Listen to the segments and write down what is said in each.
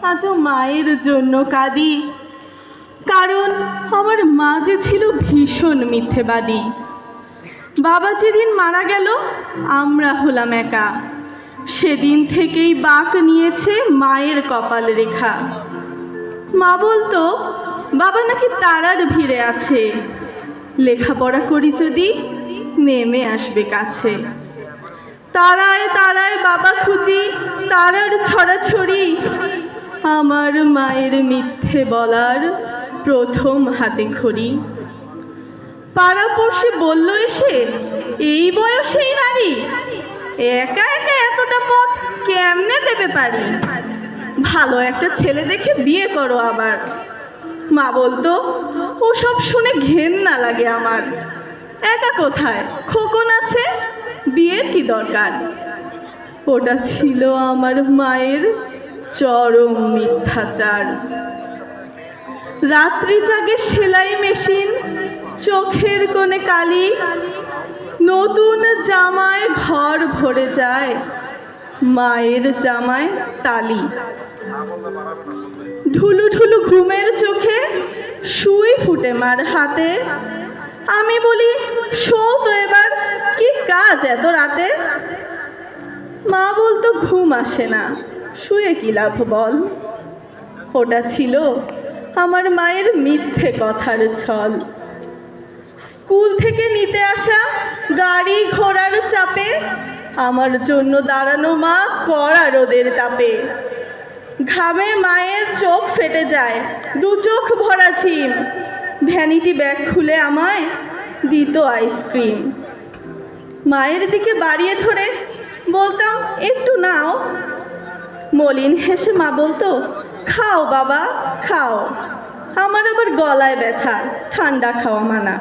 আজও মায়ের জন্য কাঁদি, কারণ আমার মা যে ছিল ভীষণ মিথ্যেবাদী। বাবা যেদিন মারা গেল আমরা হলাম একা। সেদিন থেকেই বাঁক নিয়েছে মায়ের কপাল রেখা। মা বলতো বাবা নাকি তারার ভিড়ে আছে, লেখাপড়া করি যদি নেমে আসবে কাছে। তারায় তারায় বাবা খুঁজি, তারার ছড়াছড়ি, আমার মায়ের মিথ্যে বলার প্রথম হাতে খড়ি। পাড়াপড়শি বলল এসে, এই বয়সেই নারী একা একা এতটা পথ কেমনে দেবে পারি, ভালো একটা ছেলে দেখে বিয়ে করো আবার। মা বলতো ওসব শুনে ঘেন্না লাগে আমার, একা কোথায়, খোকন আছে, বিয়ের কি দরকার। ওটা ছিল আমার মায়ের চরম মিথ্যাচার। রাত্রি জাগে সেলাই মেশিন, চোখের কোণে কালি, নতুন জামায় ঘর ভরে যায়, মায়ের জামায় তালি। ঢুলু ঢুলু ঘুমের চোখে সুই ফুটে মার হাতে, আমি বলি শো তো এবার, কি কাজ এত রাতে। মা বলতো ঘুম আসে না, শুয়ে কি লাভ বল। ওটা ছিল আমার মায়ের মিথ্যে কথার ছল। স্কুল থেকে নিতে আসা গাড়ি ঘোড়ার চাপে, আমার জন্য দাঁড়ানো মা কড়া রোদের তাপে। ঘামে মায়ের চোখ ফেটে যায়, দু চোখ ভরা ঝিম, ভ্যানিটি ব্যাগ খুলে আমায় দিত আইসক্রিম। মায়ের দিকে বাড়িয়ে ধরে বলতাম একটু নাও, মলিন হেসে মা বলতো খাও বাবা খাও, আমার আবার গলায় ব্যথা, ঠান্ডা খাওয়া মানা।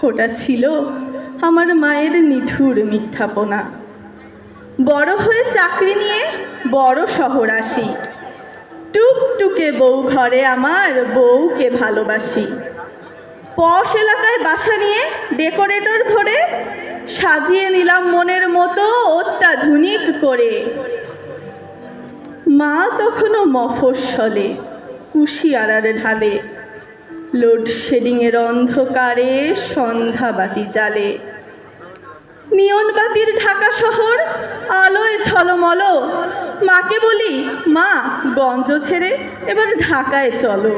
ওটা ছিল আমার মায়ের নিঠুর মিথ্যাপনা। বড় হয়ে চাকরি নিয়ে বড় শহর আসি, টুকটুকে বউ ঘরে আমার, বউকে ভালোবাসি। পশ এলাকায় বাসা নিয়ে ডেকোরেটর ধরে সাজিয়ে নিলাম মনের মতো অত্যাধুনিক করে। মা তখনও মফস্বলে কুশিয়ারার ঢালে, লোডশেডিংয়ের অন্ধকারে সন্ধ্যাবাতি জ্বালে। নিয়ন বাতির ঢাকা শহর আলোয় ঝলমল, মাকে বলি মা গঞ্জ ছেড়ে এবার ঢাকায় চলো।